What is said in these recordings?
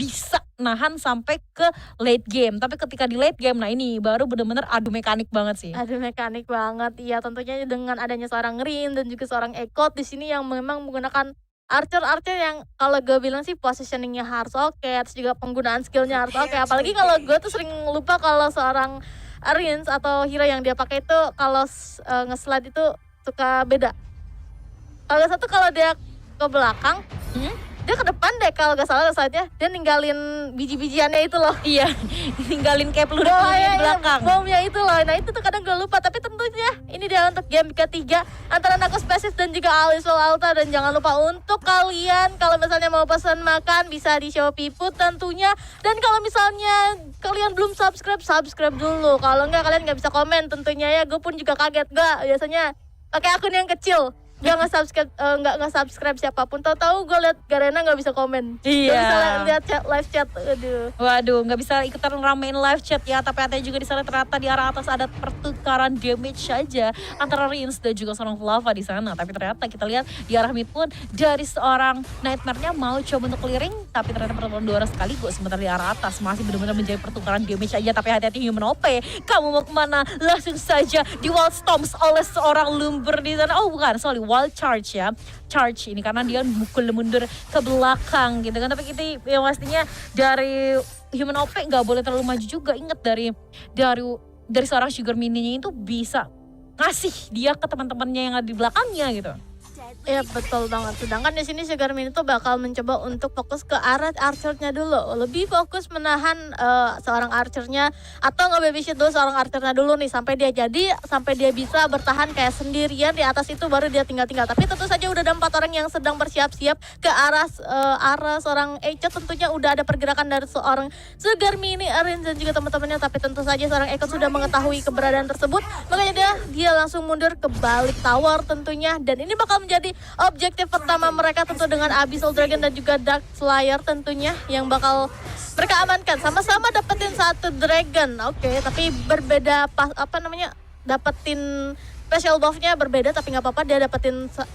bisa nahan sampai ke late game. Tapi ketika di late game, nah ini baru bener-bener adu mekanik banget sih. Aduh mekanik banget, iya tentunya dengan adanya seorang Rin dan juga seorang Ekot di sini yang memang menggunakan archer-archer yang kalau gue bilang sih positioningnya harus oke, terus juga penggunaan skillnya harus oke. Apalagi kalau gue tuh sering lupa kalau seorang Rins atau hero yang dia pakai itu kalau nge-slide itu suka beda. Kalau satu kalau dia ke belakang, dia ke depan deh kalau gak salah slide-nya. Dia ninggalin biji-bijiannya itu loh. Iya, ninggalin kayak peluru Oh, di iya, belakang. bomnya itu loh. Nah itu tuh kadang gue lupa. Tapi tentunya ini dia untuk game ketiga antara Nako Spesies dan juga Alisol Alta. Dan jangan lupa untuk kalian kalau misalnya mau pesan makan bisa di Shopee Food tentunya. Dan kalau misalnya kalian belum subscribe, subscribe dulu. Kalau enggak kalian nggak bisa komen tentunya ya. Gue pun juga kaget gak biasanya pakai akun yang kecil. Gak nge-subscribe, nge-subscribe siapapun. Tahu-tahu gue liat Garena gak bisa komen. Iya. Gak bisa lihat chat, live chat. Aduh. Waduh, nggak bisa ikutan ramein live chat ya. Tapi ada juga di sana ternyata di arah atas ada pertukaran damage saja antara Rins dan juga seorang Flava di sana. Tapi ternyata kita lihat di arah mid pun dari seorang Nightmare-nya mau coba untuk clearing, tapi ternyata pertemuan 2 orang sekaligus. Sementara di arah atas masih benar-benar menjadi pertukaran damage aja. Tapi hati-hati Human OP, kamu mau kemana? Langsung saja di wall stomps oleh seorang Lumber di sana. Oh bukan, sorry, wall charge ya. Charge ini karena dia mukul mundur ke belakang gitu kan. Tapi kita yang pastinya dari Human OP nggak boleh terlalu maju juga. Ingat dari seorang Sugar Mininya itu bisa ngasih dia ke teman-temannya yang ada di belakangnya gitu. Iya betul banget. Sedangkan di sini Sugar Mini tuh bakal mencoba untuk fokus ke arah archernya dulu. Lebih fokus menahan seorang archernya atau nge-babysit dulu seorang archernya dulu nih sampai dia bisa bertahan kayak sendirian di atas itu baru dia tinggal. Tapi tentu saja udah ada 4 orang yang sedang bersiap-siap ke arah seorang Echo. Tentunya udah ada pergerakan dari seorang Sugar Mini, Arin dan juga teman-temannya. Tapi tentu saja seorang Echo sudah mengetahui keberadaan tersebut. Makanya dia langsung mundur ke balik tower tentunya. Dan ini bakal menjadi objektif pertama mereka tentu dengan Abyssal Dragon dan juga Dark Slayer tentunya yang bakal mereka amankan. Sama-sama dapetin 1 dragon. Oke, tapi berbeda dapetin special buff-nya berbeda tapi nggak apa-apa, dia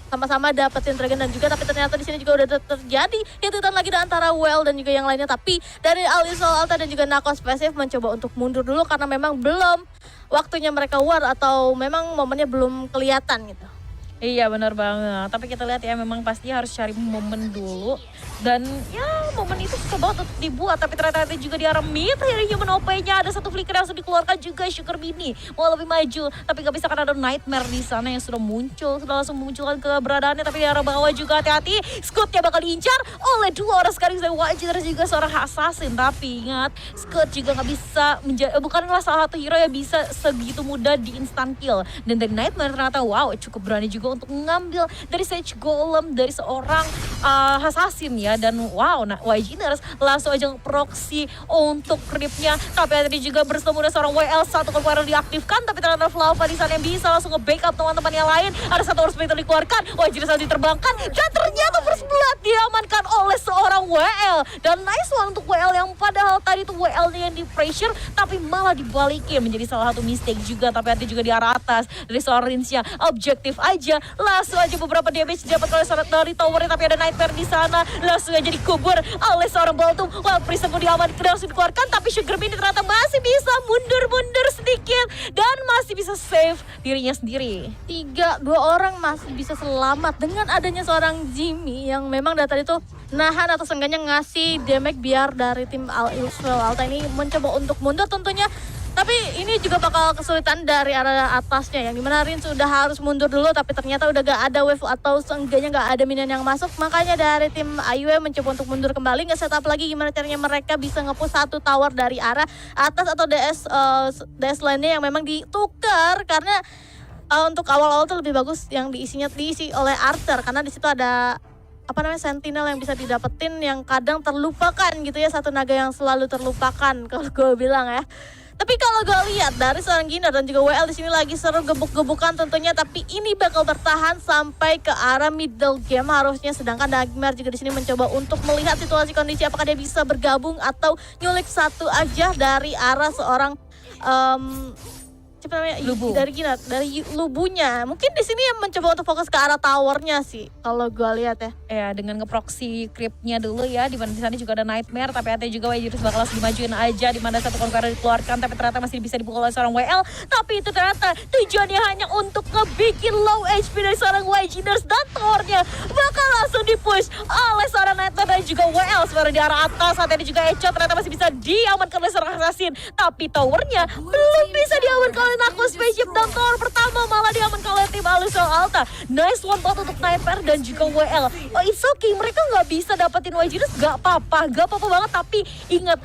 sama-sama dapetin dragon dan juga, tapi ternyata di sini juga udah terjadi hitutan lagi antara Well dan juga yang lainnya. Tapi dari Alisol Alta dan juga Nako Spesies mencoba untuk mundur dulu karena memang belum waktunya mereka war atau memang momennya belum kelihatan gitu. Iya benar banget, tapi kita lihat ya memang pasti harus cari momen dulu. Dan ya momen itu susah banget untuk dibuat. Tapi ternyata juga di arah mid dari Human OP-nya ada 1 flicker yang sudah dikeluarkan juga. Sugar Mini mau lebih maju tapi gak bisa karena ada Nightmare di sana yang sudah muncul, sudah langsung memunculkan keberadaannya. Tapi di arah bawah juga hati-hati, Scout-nya bakal diincar oleh 2 orang sekali. Wajib terus juga seorang assassin. Tapi ingat, Scout juga gak bisa bukanlah salah satu hero yang bisa segitu mudah di instant kill. Dan dari Nightmare ternyata wow cukup berani juga untuk mengambil dari Sage Golem dari seorang assassin ya. Dan wow, nah YG harus langsung aja proxy untuk creepnya. Tapi tadi juga bertemu dengan seorang WL1 kemarin diaktifkan, tapi ternyata Flava di sana yang bisa langsung nge-backup teman-teman yang lain. Ada 1 Horse Spectre dikeluarkan, YG harus diterbangkan, dan ternyata First Blood diamankan oleh seorang WL. Dan nice one untuk WL yang padahal tadi tuh WL-nya yang di pressure, tapi malah dibalikin menjadi salah satu mistake juga. Tapi nanti juga di arah atas dari seorang Rinsnya objektif aja, langsung aja beberapa damage dapat oleh seorang dari towernya. Tapi ada Nightmare di sana, langsung aja dikubur oleh seorang Baltum. Well, Prism pun diamankan langsung dikeluarkan, tapi Sugar Mini ternyata masih bisa mundur sedikit dan masih bisa save dirinya sendiri. 2 orang masih bisa selamat dengan adanya seorang Jimmy yang memang dari tadi tuh nahan atau seenggaknya ngasih damage biar dari tim Alisol Alta ini mencoba untuk mundur tentunya. Tapi ini juga bakal kesulitan dari arah atasnya yang dimana Rin sudah harus mundur dulu, tapi ternyata udah gak ada wave atau seenggaknya gak ada minion yang masuk. Makanya dari tim IUE mencoba untuk mundur kembali, nge-setup lagi gimana caranya mereka bisa nge-push 1 tower dari arah atas atau DS lainnya yang memang ditukar. Karena untuk awal-awal tuh lebih bagus yang diisi oleh Archer karena di situ ada sentinel yang bisa didapetin yang kadang terlupakan gitu ya, 1 naga yang selalu terlupakan kalau gue bilang ya. Tapi kalau gue lihat dari seorang Gina dan juga WL di sini lagi seru gebuk-gebukan tentunya, tapi ini bakal bertahan sampai ke arah middle game harusnya. Sedangkan Nightmare juga di sini mencoba untuk melihat situasi kondisi apakah dia bisa bergabung atau nyulik 1 aja dari arah seorang Lubu. dari lubunya. Mungkin di sini yang mencoba untuk fokus ke arah towernya sih kalau gue lihat ya. Ya dengan ngeproxy creepnya dulu ya, di mana di sana juga ada Nightmare, tapi hati juga Wajirus bakal langsung dimajuin aja, di mana satu Conqueror dikeluarkan, tapi ternyata masih bisa dipukul oleh seorang WL, tapi itu ternyata tujuannya hanya untuk ngebikin low HP dari seorang Wajirus, dan towernya bakal langsung dipush oleh seorang Nightmare dan juga WL sebenarnya di arah atas. Saat ini juga Echo ternyata masih bisa diamankan oleh seorang assassin, tapi towernya belum bisa diamankan oleh Nako Spaceship, dan tower pertama malah diamankan oleh tim Alusol Alta. Nice one buat untuk Nightmare dan juga WL. Oh, it's okay, mereka nggak bisa dapetin Wajirus, gak apa-apa banget, tapi ingat,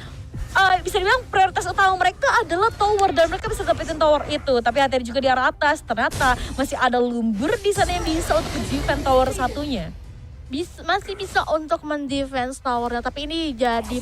bisa dibilang prioritas utama mereka adalah tower, dan mereka bisa dapetin tower itu. Tapi hati-hati juga di arah atas, ternyata masih ada lumbur di sana yang bisa untuk defend tower satunya. Masih bisa untuk mendefense towernya, tapi ini jadi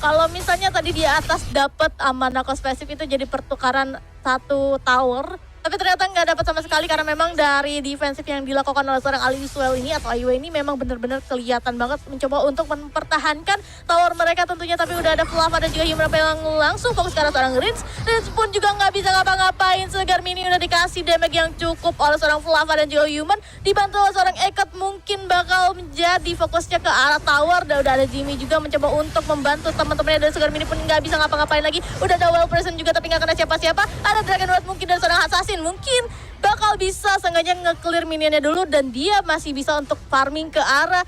kalau misalnya tadi di atas dapat Nako Spaceship itu jadi pertukaran satu tower. Tapi ternyata nggak dapat sama sekali karena memang dari defensif yang dilakukan oleh seorang Ali Iswell ini atau IW ini memang benar-benar kelihatan banget mencoba untuk mempertahankan tower mereka tentunya. Tapi udah ada Flava dan juga Human yang langsung fokus ke arah seorang Rins. Rins pun juga nggak bisa ngapa-ngapain. Segar Mini udah dikasih damage yang cukup oleh seorang Flava dan juga Human. Dibantu oleh seorang Eket mungkin bakal menjadi fokusnya ke arah tower. Dan udah ada Jimmy juga mencoba untuk membantu teman-temannya, dan Segar Mini pun nggak bisa ngapa-ngapain lagi. Udah ada Well Present juga tapi nggak kena siapa-siapa. Ada Dragon Rod mungkin dan seorang Assassin mungkin bakal bisa sengaja nge-clear minionnya dulu, dan dia masih bisa untuk farming ke arah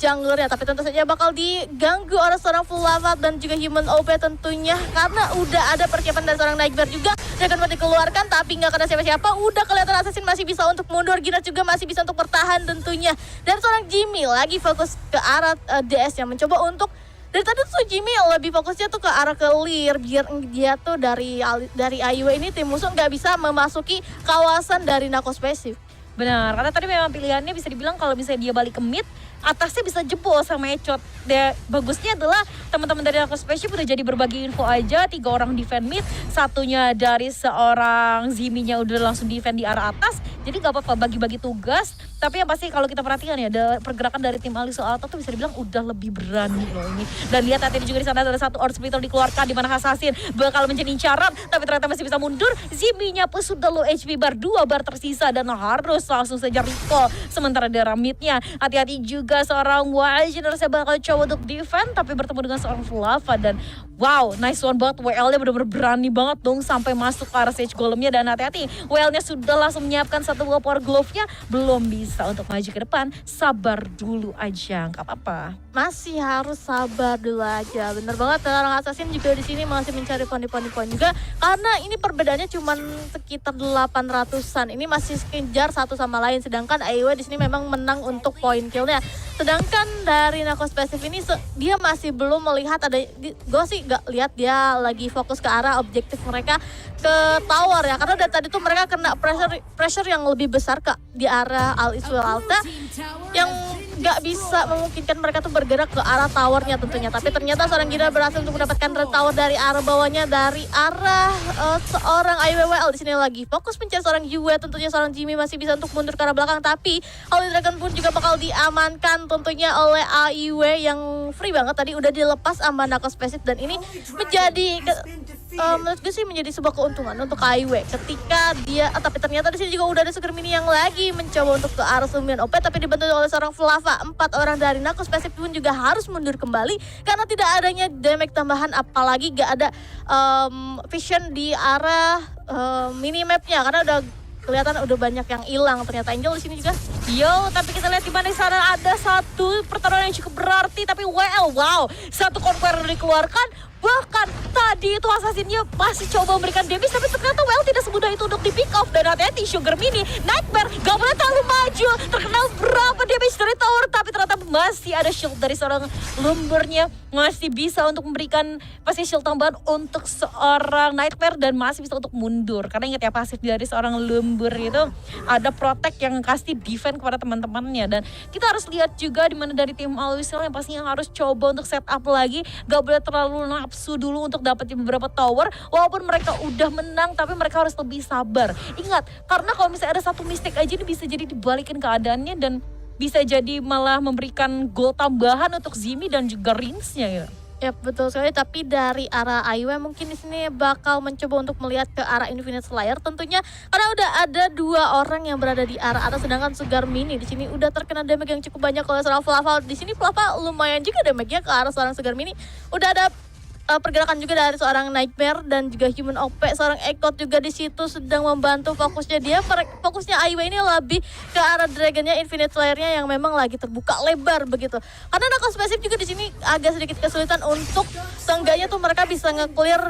junglernya. Tapi tentu saja bakal diganggu oleh seorang Flava dan juga Human OP tentunya, karena udah ada persiapan dari seorang Nightmare juga. Dragon Ball dikeluarkan tapi nggak kena siapa-siapa. Udah kelihatan Assassin masih bisa untuk mundur, Ginas juga masih bisa untuk bertahan tentunya. Dan seorang Jimmy lagi fokus ke arah DS yang mencoba untuk, dari tadi tuh Jimmy lebih fokusnya tuh ke arah clear, biar dia tuh dari IW ini tim musuh nggak bisa memasuki kawasan dari Nako Spaceship. Benar, karena tadi memang pilihannya bisa dibilang kalau misalnya dia balik ke mid, atasnya bisa jebol sama Echot. Bagusnya adalah teman-teman dari Nako Spaceship udah jadi berbagi info aja, 3 orang defend mid, satunya dari seorang Ziminya udah langsung defend di arah atas. Jadi gak apa-apa bagi-bagi tugas, tapi yang pasti kalau kita perhatikan ya, ada pergerakan dari tim Alisol Alta tuh bisa dibilang udah lebih berani loh ini. Dan lihat tadi juga di sana ada satu Orb Spectre dikeluarkan, di mana Assassin bakal menjadi incaran, tapi ternyata masih bisa mundur. Ziminya pun sudah low HP bar, 2 bar tersisa dan harus langsung saja recall. Sementara dari midnya, hati-hati juga seorang Wajin harusnya bakal coba untuk defend, tapi bertemu dengan seorang Flava, dan wow, nice one banget. WL-nya benar-benar berani banget dong sampai masuk ke arah Sage Golemnya, dan hati-hati WL-nya sudah langsung menyiapkan satu buah power glove-nya, belum bisa untuk maju ke depan. Sabar dulu aja, nggak apa-apa. Masih harus sabar dulu aja. Bener banget, orang Assassin juga di sini masih mencari poin juga, karena ini perbedaannya cuma sekitar 800-an. Ini masih kejar satu sama lain, sedangkan AIW di sini memang menang untuk poin kill-nya. Sedangkan dari Nako Spaceship ini dia masih belum melihat ada, gue sih gak lihat dia lagi fokus ke arah objektif mereka ke tower ya, karena dari tadi tuh mereka kena pressure yang lebih besar ke di arah Al Iswell Alta yang gak bisa memungkinkan mereka tuh bergerak ke arah towernya tentunya. Tapi ternyata seorang Gira berhasil untuk mendapatkan red tower dari arah bawahnya, dari arah seorang IWWL. Di sini lagi fokus mencari seorang Yue, tentunya seorang Jimmy masih bisa untuk mundur ke arah belakang, tapi Holy Dragon pun juga bakal diamankan tentunya oleh AIW yang free banget tadi udah dilepas sama Nako Spaceship, dan ini menjadi menurut gue sih menjadi sebuah keuntungan untuk AIW ketika dia, tapi ternyata di sini juga udah ada Sugar Mini yang lagi mencoba untuk ke arah Sumian OP, tapi dibantu oleh seorang Flava. 4 orang dari Nako Spaceship pun juga harus mundur kembali karena tidak adanya damage tambahan, apalagi gak ada vision di arah minimapnya, karena udah kelihatan udah banyak yang hilang. Ternyata Angel di sini juga. Yo, tapi kita lihat di mana di sana ada satu pertarungan yang cukup berarti, tapi wow, satu Conqueror dikeluarkan. Bahkan tadi itu Assassinnya masih coba memberikan damage, tapi ternyata WL tidak semudah itu untuk di pick off. Dan hati-hati Sugar Mini, Nightmare gak boleh terlalu maju. Terkena berapa damage dari tower, tapi ternyata masih ada shield dari seorang Lumbernya. Masih bisa untuk memberikan pasti shield tambahan untuk seorang Nightmare, dan masih bisa untuk mundur. Karena ingat ya, pasif dari seorang Lumber itu ada protect yang kasih defense kepada teman-temannya. Dan kita harus lihat juga di mana dari tim Alwisel yang pastinya harus coba untuk setup lagi. Gak boleh terlalu nafsu dulu untuk dapetin beberapa tower. Walaupun mereka udah menang, tapi mereka harus lebih sabar. Ingat, karena kalau misalnya ada satu mistake aja ini bisa jadi dibalikin keadaannya, dan bisa jadi malah memberikan gol tambahan untuk Zimi dan juga Rinsnya ya. Ya betul sekali, tapi dari arah IW mungkin di sini bakal mencoba untuk melihat ke arah Infinite Slayer tentunya karena udah ada 2 orang yang berada di arah atas, sedangkan Sugar Mini di sini udah terkena damage yang cukup banyak oleh seorang Flava. Di sini Flava lumayan juga damage-nya ke arah seorang Sugar Mini. Udah ada pergerakan juga dari seorang Nightmare dan juga Human OP, seorang Ekot juga di situ sedang membantu fokusnya dia. Fokusnya IW ini lebih ke arah Dragonnya, Infinite Slayer-nya yang memang lagi terbuka lebar begitu. Karena Knuckles Passive juga di sini agak sedikit kesulitan untuk seenggaknya tuh mereka bisa nge-clear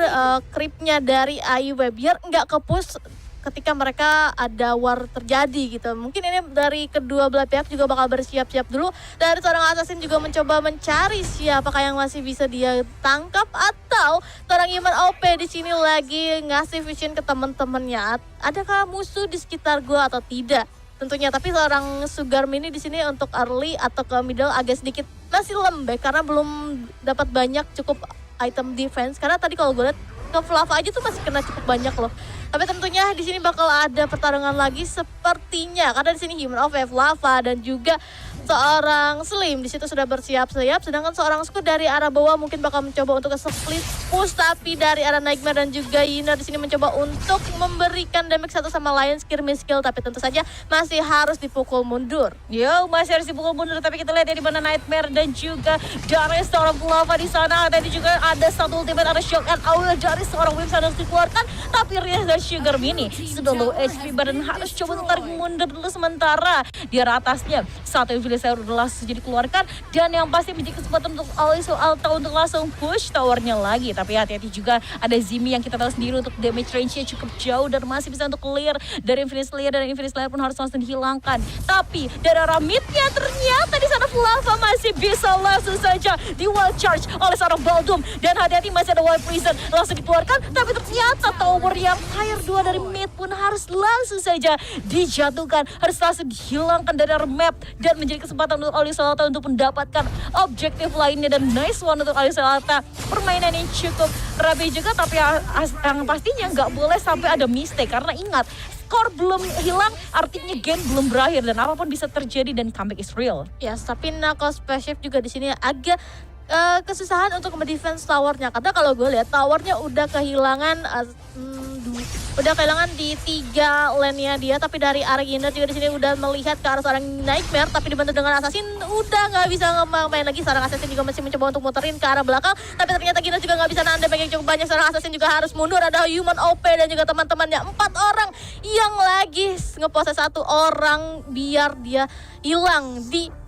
creep-nya dari IW biar nggak ke-push ketika mereka ada war terjadi gitu. Mungkin ini dari kedua belah pihak juga bakal bersiap-siap dulu. Dari seorang assassin juga mencoba mencari siapakah yang masih bisa dia tangkap atau seorang Human OP di sini lagi ngasih vision ke teman-temannya. Adakah musuh di sekitar gua atau tidak? Tentunya, tapi seorang Sugar Mini di sini untuk early atau ke middle agak sedikit masih lembek karena belum dapat banyak cukup item defense. Karena tadi kalau gue lihat ke Flava aja tuh masih kena cukup banyak loh. Tapi tentunya di sini bakal ada pertarungan lagi sepertinya karena di sini Human of Flava dan juga seorang Slim di situ sudah bersiap-siap, sedangkan seorang Scoot dari arah bawah mungkin bakal mencoba untuk split push, tapi dari arah Nightmare dan juga Yuna di sini mencoba untuk memberikan damage satu sama lain skirmish skill, tapi tentu saja masih harus dipukul mundur. Yo, masih harus dipukul mundur, tapi kita lihat ya di mana Nightmare dan juga dari seorang Flava di sana. Tadi juga ada satu ultimate, ada shock and awe dari seorang Wims harus dikeluarkan, tapi Rias dan Sugar Mini sudah low HP badan harus coba untuk tarik mundur dulu sementara. Di arah atasnya satu Infinite udah langsung jadi keluarkan, dan yang pasti menjadi kesempatan untuk Aliso Alta untuk langsung push towernya lagi. Tapi hati-hati juga ada Zimi yang kita tahu sendiri untuk damage range-nya cukup jauh dan masih bisa untuk clear dari Infinite Slayer, dan Infinite Slayer pun harus langsung dihilangkan. Tapi dari arah mid-nya ternyata di sana Flava masih bisa langsung saja di wild charge oleh seorang Baldum, dan hati-hati masih ada Wild Prison langsung dikeluarkan, tapi ternyata tower yang tier 2 dari mid pun harus langsung saja dijatuhkan, harus langsung dihilangkan dari arah map, dan menjadi kesempatan untuk Aliso Alta untuk mendapatkan objektif lainnya. Dan nice one untuk Aliso Alta, permainan yang cukup rapi juga, tapi yang pastinya nggak boleh sampai ada mistake karena ingat skor belum hilang artinya game belum berakhir dan apapun bisa terjadi dan comeback is real. Yes, tapi Knuckles Passive juga di sini agak kesusahan untuk mendefense towernya karena kalau gue lihat towernya udah kehilangan di 3 lane-nya dia, tapi dari arah Gina juga di sini udah melihat ke arah seorang Nightmare, tapi dibantu dengan Assassin udah nggak bisa main lagi. Seorang Assassin juga masih mencoba untuk muterin ke arah belakang, tapi ternyata Gina juga nggak bisa nahan damage yang cukup banyak. Seorang Assassin juga harus mundur, ada Human OP dan juga teman-temannya 4 orang yang lagi ngeposes 1 orang biar dia hilang di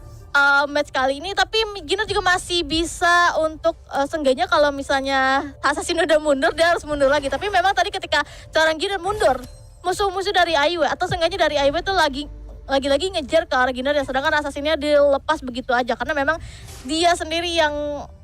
match kali ini. Tapi Gina juga masih bisa untuk seenggaknya kalau misalnya Assassin udah mundur dia harus mundur lagi. Tapi memang tadi ketika seorang Gina mundur, musuh-musuh dari IW atau seenggaknya dari IW itu lagi-lagi ngejar ke arah Gina, dan sedangkan Assassinnya dilepas begitu aja karena memang dia sendiri yang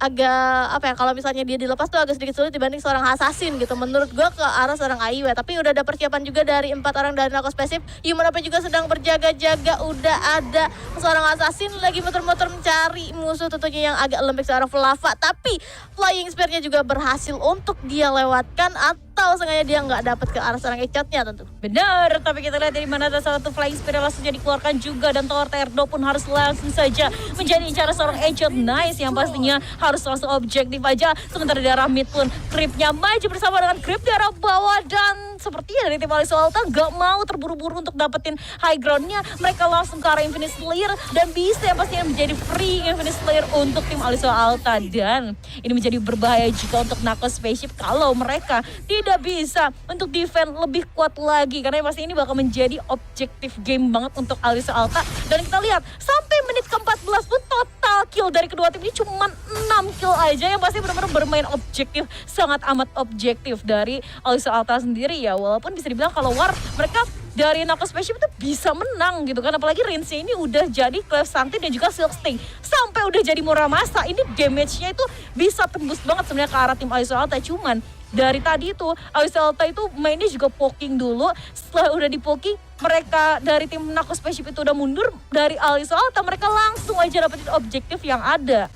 agak kalau misalnya dia dilepas tuh agak sedikit sulit dibanding seorang Assassin gitu menurut gue ke arah seorang IW. Tapi udah ada persiapan juga dari 4 orang dari Knuckles Passive. Human apa juga sedang berjaga-jaga, udah ada seorang Assassin lagi muter-muter mencari musuh tentunya yang agak lembek seorang Flava, tapi Flying Spear-nya juga berhasil untuk dia lewatkan atau sengaja dia nggak dapat ke arah seorang Echotnya tentu. Benar, tapi kita lihat dari mana ada satu Flying Spear langsung jadi dikeluarkan juga, dan Tower Terdo pun harus langsung saja menjadi incaran seorang Echot. Nice yang pastinya harus langsung objektif aja. Sementara di arah mid pun creepnya maju bersama dengan creep di arah bawah, dan sepertinya dari tim Aliso Alta gak mau terburu-buru untuk dapetin high groundnya. Mereka langsung ke arah Infinite Slayer dan bisa yang pastinya menjadi free Infinite Slayer untuk tim Aliso Alta, dan ini menjadi berbahaya jika untuk Knuckles Spaceship kalau mereka tidak bisa untuk defend lebih kuat lagi, karena yang pasti ini bakal menjadi objektif game banget untuk Aliso Alta. Dan kita lihat sampai menit ke-14 pun total kill dari kedua tim ini cuma 6 kill aja, yang pasti benar-benar bermain objektif, sangat amat objektif dari Aliso Alta sendiri ya. Walaupun bisa dibilang kalau war mereka dari Knuckles Spaceship itu bisa menang gitu kan, apalagi range-nya ini udah jadi Clef Santi dan juga Silk Sting sampai udah jadi Muramasa, ini damage-nya itu bisa tembus banget sebenarnya ke arah tim Aliso Alta. Cuman dari tadi itu Aliso Alta itu mainnya juga poking dulu, setelah udah di poking mereka dari tim Knuckles Spaceship itu udah mundur, dari Aliso Alta mereka langsung aja dapetin objektif yang ada.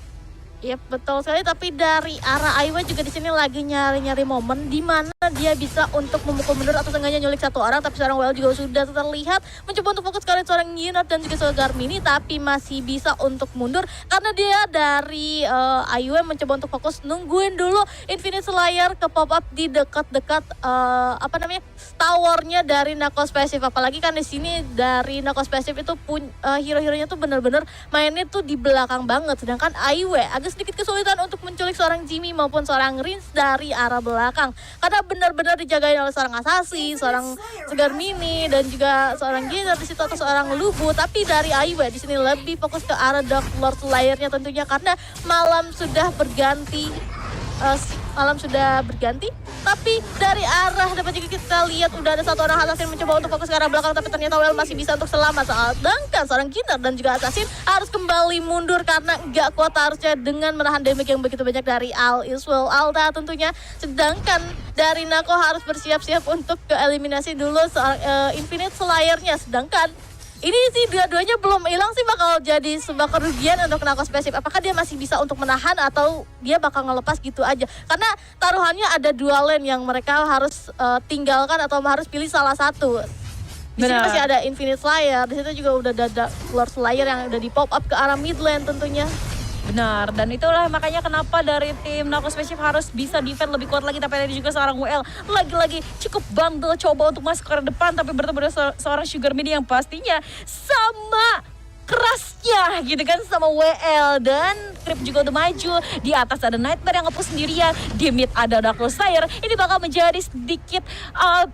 Yep, betul sekali. Tapi dari arah Aiwa juga di sini lagi nyari-nyari momen di mana dia bisa untuk memukul mundur atau seenggaknya nyulik satu orang. Tapi seorang WL juga sudah terlihat mencoba untuk fokus ke arah seorang Yunat dan juga seorang Garmini, tapi masih bisa untuk mundur karena dia dari Aiwa mencoba untuk fokus nungguin dulu Infinite Slayer ke pop up di dekat-dekat towernya dari Nako Spesif. Apalagi kan di sini dari Nako Spesif itu hero-heronya tuh bener-bener mainnya tuh di belakang banget, sedangkan Aiwa agak sedikit kesulitan untuk menculik seorang Jimmy maupun seorang Rins dari arah belakang karena benar-benar dijagain oleh seorang Assassin, seorang Segar Mini dan juga seorang Giner di situ atau seorang Lubu. Tapi dari Aiwa di sini lebih fokus ke arah Dark Lord Slayer-nya tentunya karena malam sudah berganti. Tapi dari arah dapat juga kita lihat udah ada satu orang Assassin mencoba untuk fokus ke arah belakang, tapi ternyata Well masih bisa untuk selamat. Sedangkan seorang Giner dan juga Assassin harus kembali mundur karena nggak kuat harusnya dengan menahan damage yang begitu banyak dari All Is Well Alta tentunya. Sedangkan dari Nako harus bersiap-siap untuk ke eliminasi dulu Infinite Slayer-nya. Sedangkan ini sih dua-duanya belum hilang sih, bakal jadi sebuah kerugian untuk Nako Spesif. Apakah dia masih bisa untuk menahan atau dia bakal ngelepas gitu aja? Karena taruhannya ada dua lane yang mereka harus tinggalkan atau harus pilih salah satu. Di sini masih ada Infinite Slayer, di situ juga udah ada Lord Slayer yang udah di pop up ke arah mid lane tentunya. Benar, dan itulah makanya kenapa dari tim Nako Spesif harus bisa defend lebih kuat lagi. Tapi ada juga seorang WL lagi-lagi cukup bandel coba untuk masuk ke depan, tapi bertemu dengan seorang Sugar Mini yang pastinya sama kerasnya gitu kan sama WL. Dan Trip juga udah maju, di atas ada Nightmare yang ngepush sendirian, di mid ada Dark Lord Slayer. Ini bakal menjadi sedikit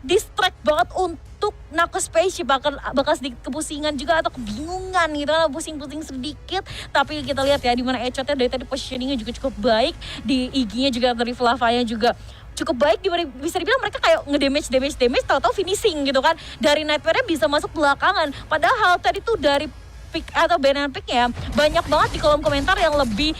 distract banget untuk Nako Spaceship, bakal sedikit kepusingan juga atau kebingungan gitu, pusing-pusing sedikit. Tapi kita lihat ya di mana Echotnya dari tadi positioningnya juga cukup baik, di IG-nya juga dari Flavanya juga cukup baik, bisa dibilang mereka kayak ngedamage tahu-tahu finishing gitu kan. Dari Nightmare-nya bisa masuk belakangan, padahal tadi tuh dari pick atau banana pick ya banyak banget di kolom komentar yang lebih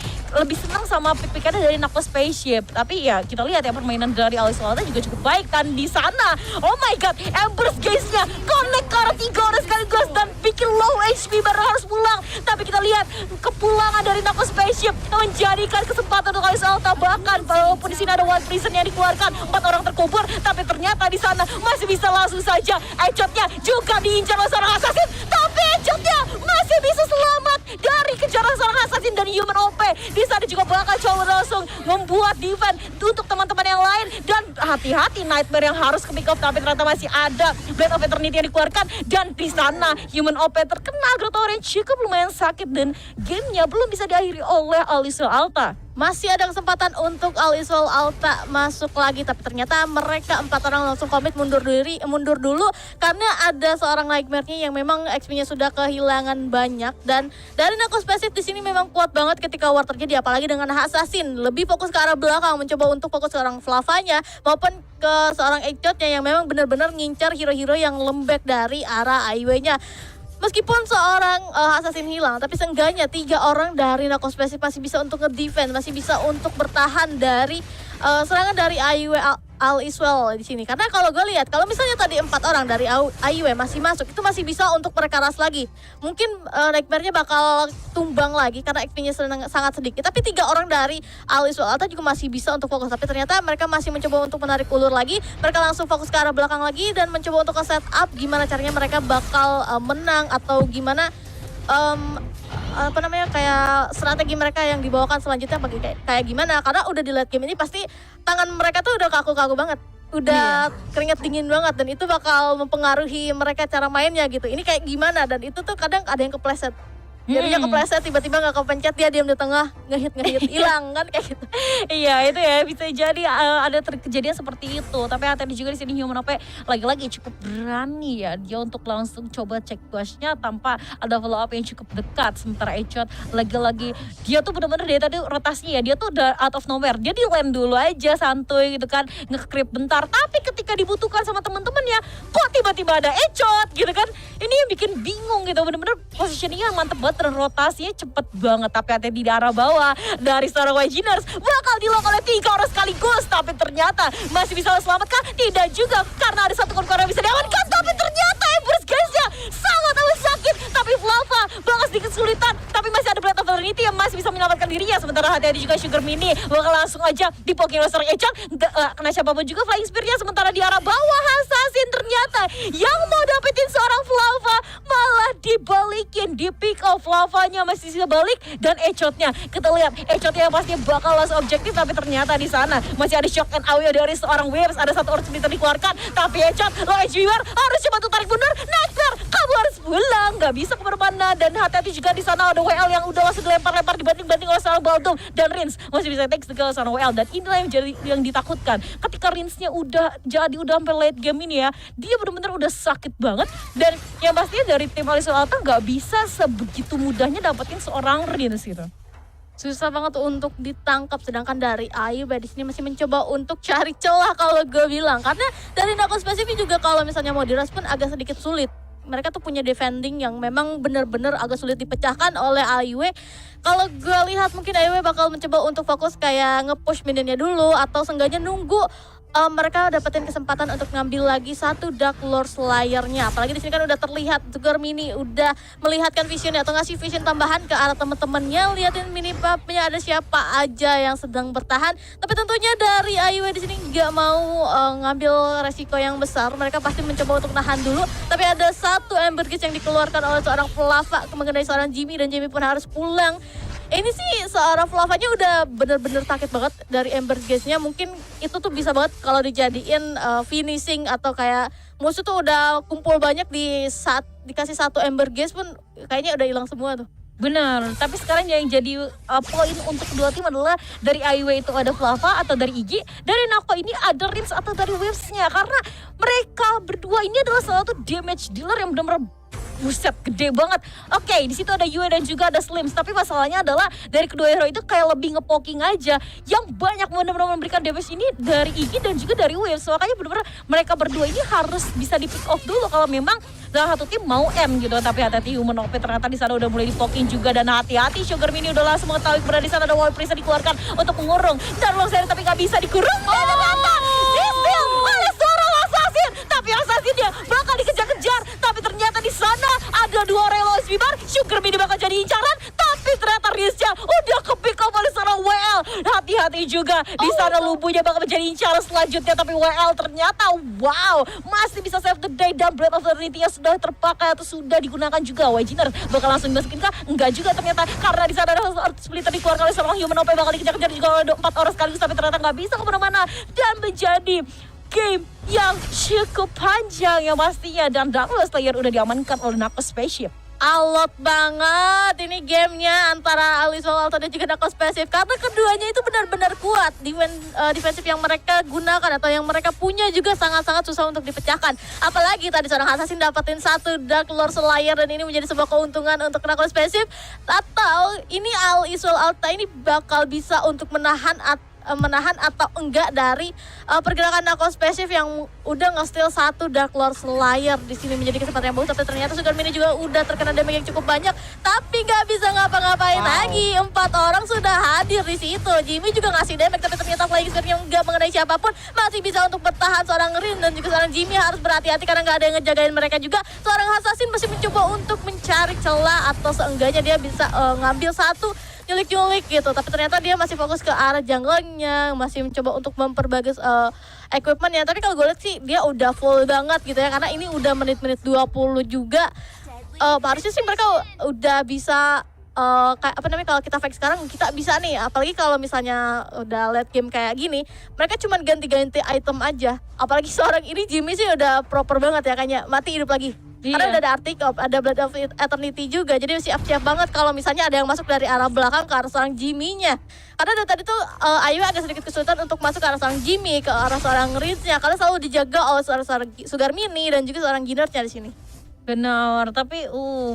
senang sama pick-pickannya dari Nako Spaceship. Tapi ya kita lihat ya permainan dari Alice Walta juga cukup baik kan di sana. Oh my god, Embers guys-nya connect ke arah 3 orang sekaligus dan bikin low HP baru harus pulang. Tapi kita lihat kepulangan dari Nako Spaceship menjadikan kesempatan untuk Alice Walta. Bahkan walaupun di sini ada one prison yang dikeluarkan, 4 orang terkubur, tapi ternyata di sana masih bisa langsung saja Echotnya juga diincar oleh seorang Assassin. Tapi Echotnya masih bisa selamat dari kejaran seorang Assassin dan Human OP. Di sana juga bakal coba langsung membuat defense untuk teman-teman yang lain. Dan hati-hati Nightmare yang harus ke pick off, tapi ternyata masih ada Blade of Eternity yang dikeluarkan. Dan di sana Human OP terkena Growth Orange cukup lumayan sakit dan gamenya belum bisa diakhiri oleh Alice Alta. Masih ada kesempatan untuk All Is Well Alta masuk lagi, tapi ternyata mereka 4 orang langsung komit mundur dulu karena ada seorang Nightmare-nya yang memang XP-nya sudah kehilangan banyak. Dan dari Nako Spesif di sini memang kuat banget ketika war terjadi, apalagi dengan Assassin lebih fokus ke arah belakang, mencoba untuk fokus ke seorang Flavanya maupun ke seorang Echotnya yang memang benar-benar ngincar hero-hero yang lembek dari arah Aiwa-nya. Meskipun seorang Assassin hilang, tapi seenggaknya 3 orang dari Nako Spesif masih bisa untuk nge-defend, masih bisa untuk bertahan dari serangan dari Aiwa All Is Well di sini. Karena kalau gue lihat, kalau misalnya tadi 4 orang dari Aiwa masih masuk, itu masih bisa untuk mereka ras lagi. Mungkin Nightmare-nya bakal tumbang lagi karena XP-nya sangat sedikit. Tapi 3 orang dari All Is Well Alta juga masih bisa untuk fokus. Tapi ternyata mereka masih mencoba untuk menarik ulur lagi. Mereka langsung fokus ke arah belakang lagi dan mencoba untuk set up gimana caranya mereka bakal menang atau gimana kayak strategi mereka yang dibawakan selanjutnya kayak gimana. Karena udah di late game ini pasti tangan mereka tuh udah kaku-kaku banget, udah keringet dingin banget, dan itu bakal mempengaruhi mereka cara mainnya gitu. Ini kayak gimana, dan itu tuh kadang ada yang kepleset. Jadinya kepleset, tiba-tiba gak kepencet, dia diam di tengah, ngehit hilang kan kayak gitu. Iya itu ya bisa jadi ada kejadian seperti itu. Tapi hati juga di sini Human OP lagi-lagi cukup berani ya dia untuk langsung coba cek guashnya tanpa ada follow up yang cukup dekat. Sementara Echot lagi-lagi dia tuh benar-benar dari tadi rotasinya ya, dia tuh udah out of nowhere, dia di lane dulu aja santuy gitu kan, nge-creep bentar. Tapi ketika dibutuhkan sama teman-temannya, kok tiba-tiba ada Echot gitu kan, ini yang bikin bingung gitu. Bener-bener positioningnya mantep banget dan rotasinya cepet banget. Tapi hati di arah bawah dari seorang Waginers bakal di-lock oleh 3 orang sekaligus. Tapi ternyata masih bisa selamat kah? Tidak juga, karena ada satu korban yang bisa diamankan. Tapi ternyata Embers guys-nya sangat amat sakit sedikit, tapi Flava bakal sedikit kesulitan, tapi masih ada Blade of Eternity yang masih bisa menyelamatkan dirinya. Sementara hati-hati juga Sugar Mini bakal langsung aja dipoking oleh seorang Echon, nggak kena siapapun juga Flying Spear-nya. Sementara di arah bawah Assassin ternyata yang mau dapetin seorang Flava malah dibalikin, di pick off. Flavanya masih bisa balik dan Echotnya kita lihat Echotnya pasti bakal lost objektif, tapi ternyata di sana masih ada shock and awe dari seorang Waves. Ada satu Earth Splitter dikeluarkan, tapi Echot lo HBR harus coba untuk tarik mundur. Nexter kamu harus pulang, nggak bisa kemana-mana. Dan hati-hati juga di sana ada WL yang udah langsung dilempar-lempar dibanting-banting oleh seorang Baldum, dan Rins masih bisa take ke seorang WL. Dan inilah yang jadi yang ditakutkan ketika Rinsnya udah sampai late game ini ya, dia benar-benar udah sakit banget. Dan yang pastinya dari tim Alisal Alta nggak bisa sebegitu mudahnya dapetin seorang Rins gitu. Susah banget untuk ditangkap, sedangkan dari Ayu di sini masih mencoba untuk cari celah kalau gue bilang. Karena dari Nako spesifik juga kalau misalnya mau diras pun agak sedikit sulit. Mereka tuh punya defending yang memang benar-benar agak sulit dipecahkan oleh AIW. Kalau gue lihat mungkin AIW bakal mencoba untuk fokus kayak nge-push minionnya dulu, atau seenggaknya nunggu mereka dapetin kesempatan untuk ngambil lagi satu Dark Lord Slayer-nya. Apalagi di sini kan udah terlihat Sugar Mini udah melihatkan visionnya atau ngasih vision tambahan ke arah temen-temennya. Liatin mini mapnya ada siapa aja yang sedang bertahan. Tapi tentunya dari AIW di sini nggak mau ngambil resiko yang besar. Mereka pasti mencoba untuk nahan dulu. Tapi ada satu Ember Gauge yang dikeluarkan oleh seorang Flava mengenai seorang Jimmy, dan Jimmy pun harus pulang. Ini sih seorang Flavanya udah bener-bener sakit banget dari Ember Gauge-nya. Mungkin itu tuh bisa banget kalau dijadiin finishing, atau kayak musuh tuh udah kumpul banyak di saat dikasih satu Ember Gauge pun kayaknya udah hilang semua tuh. Benar, tapi sekarang yang jadi poin untuk kedua tim adalah dari AIW itu ada Flava atau dari Iggy, dari Nako ini ada Rins atau dari Waves-nya. Karena mereka berdua ini adalah salah satu damage dealer yang benar-benar buset gede banget. Oke, di situ ada Yue dan juga ada Slims, tapi masalahnya adalah dari kedua hero itu kayak lebih ngepoking aja. Yang banyak benar-benar memberikan damage ini dari Iggy dan juga dari Waves. Makanya benar-benar mereka berdua ini harus bisa di pick off dulu kalau memang salah satu tim mau M gitu. Tapi hati-hati Human OP ternyata di sana udah mulai dipoking juga, dan hati-hati Sugar Mini udah langsung mengetahui berada di sana ada Wall Prison dikeluarkan untuk mengurung dan Long Seri, tapi nggak bisa dikurung. Dan ternyata di-steal oleh seorang assassin, tapi assassinnya bakal dikejar-kejar. Tapi ternyata di sana ada dua Relo Sbibar, Sugar Mini bakal jadi incaran, tapi ternyata Riznya udah ke-pick up oleh seorang WL. Hati-hati juga di sana Lubunya bakal menjadi incaran selanjutnya, tapi WL ternyata wow masih bisa save the day, dan Blade of Eternity yang sudah terpakai atau sudah digunakan juga. Wajiner bakal langsung dimasukin kah? Enggak juga ternyata, karena di sana ada Earth Splitter dikeluarkan oleh seorang Human OP, bakal dikejar-kejar juga oleh 4 orang sekaligus, tapi ternyata nggak bisa kemana-mana dan menjadi game yang cukup panjang yang pastinya. Dan Dark Lord Slayer udah diamankan oleh Nako Spaceship. Alot banget ini gamenya antara Alisal Alta dan juga Nako Spaceship, karena keduanya itu benar-benar kuat. Defensif yang mereka gunakan atau yang mereka punya juga sangat-sangat susah untuk dipecahkan. Apalagi tadi seorang assassin dapetin satu Dark Lord Slayer, dan ini menjadi sebuah keuntungan untuk Nako Spaceship. Atau ini Alisal Alta ini bakal bisa untuk menahan atau enggak dari pergerakan Nako Spaceship yang udah nge-steal satu Dark Lord Slayer. Di sini menjadi kesempatan yang bagus, tapi ternyata Sugar Mini juga udah terkena damage yang cukup banyak, tapi nggak bisa ngapa-ngapain lagi. 4 orang sudah hadir di situ. Jimmy juga ngasih damage, tapi ternyata Flying Spear yang nggak mengenai siapapun masih bisa untuk bertahan. Seorang Rin dan juga seorang Jimmy harus berhati-hati karena nggak ada yang ngejagain mereka juga. Seorang assassin masih mencoba untuk mencari celah, atau seenggaknya dia bisa ngambil satu nyulik-nyulik gitu, tapi ternyata dia masih fokus ke arah jungle-nya, masih mencoba untuk memperbagus equipment-nya. Tapi kalau gue lihat sih dia udah full banget gitu ya, karena ini udah menit-menit 20 juga. Harusnya sih mereka udah bisa kayak apa namanya, kalau kita fake sekarang kita bisa nih, apalagi kalau misalnya udah late game kayak gini, mereka cuma ganti-ganti item aja. Apalagi seorang ini Jimmy sih udah proper banget ya, kayaknya mati hidup lagi. Karena udah ada Arctic Orb, ada Blood of Eternity juga, jadi siap-siap banget kalau misalnya ada yang masuk dari arah belakang ke arah seorang Jimmy-nya. Karena dari tadi tuh Ayu agak sedikit kesulitan untuk masuk ke arah seorang Jimmy, ke arah seorang Ritz-nya, karena selalu dijaga oleh seorang Sugar Mini dan juga seorang Ginard-nya di sini. Benar, tapi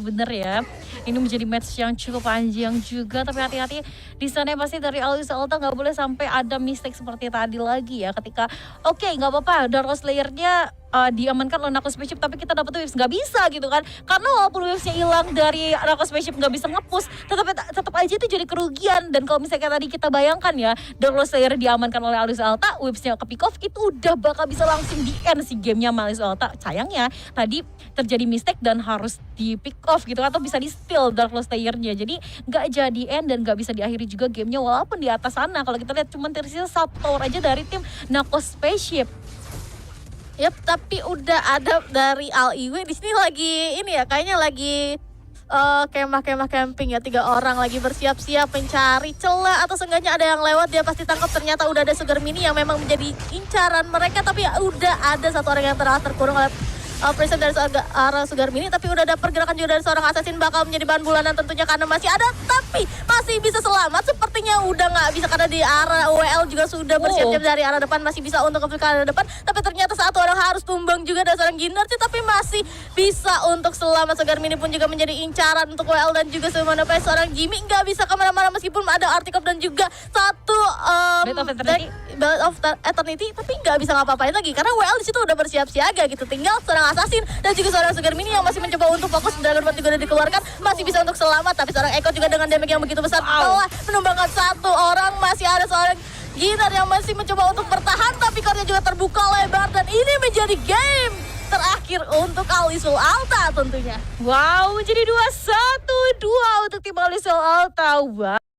bener ya. Ini menjadi match yang cukup panjang juga, tapi hati-hati di sana pasti dari Alisal Alta nggak boleh sampai ada mistake seperti tadi lagi ya. Ketika nggak apa-apa, Dark Slayer-nya diamankan oleh Knuckles Spaceship tapi kita dapat waves, nggak bisa gitu kan, karena walaupun wavesnya hilang dari Knuckles Spaceship nggak bisa nge-push, tetap aja itu jadi kerugian. Dan kalau misalnya kayak tadi kita bayangkan ya, Dark Lord Slayer diamankan oleh Alice Alta, wavesnya ke pick off, itu udah bakal bisa langsung di end si gamenya sama Alice Alta. Sayangnya tadi terjadi mistake dan harus di pick off gitu, atau bisa di steal Dark Lord Slayer-nya, jadi nggak jadi end dan nggak bisa diakhiri juga gamenya walaupun di atas sana. Kalau kita lihat cuma tersisa 1 tower aja dari tim Knuckles Spaceship. Yap, tapi udah ada dari Al-Iwi di sini lagi ini ya, kayaknya lagi kemah-kemah camping ya, 3 orang lagi bersiap-siap mencari celah atau seenggaknya ada yang lewat dia pasti tangkap. Ternyata udah ada Sugar Mini yang memang menjadi incaran mereka, tapi ya udah ada 1 orang yang telah terkurung oleh presiden dari arah Sugar Mini. Tapi udah ada pergerakan juga dari seorang assassin, bakal menjadi bahan bulanan tentunya karena masih ada, tapi masih bisa selamat. Sepertinya udah nggak bisa karena di arah WL juga sudah bersiap-siap dari arah depan, masih bisa untuk ke arah depan. Tapi ternyata 1 orang harus tumbang juga dari seorang Ginar sih, tapi masih bisa untuk selamat. Sugar Mini pun juga menjadi incaran untuk WL dan juga Summoner Pass. Seorang Jimmy nggak bisa kemana-mana meskipun ada Artikop dan juga 1 Blade of Eternity, tapi nggak bisa ngapa-ngapain lagi karena WL di situ udah bersiap siaga gitu. Tinggal seorang assassin dan juga seorang Sugar Mini yang masih mencoba untuk fokus. Dragon Ball juga udah dikeluarkan, masih bisa untuk selamat, tapi seorang Eko juga dengan damage yang begitu besar telah menumbangkan 1 orang. Masih ada seorang Ginar yang masih mencoba untuk bertahan, tapi core-nya juga terbuka lebar dan ini menjadi game terakhir untuk Alice Alta tentunya. Wow, jadi 2-1-2 untuk tim Alice Alta. Wow.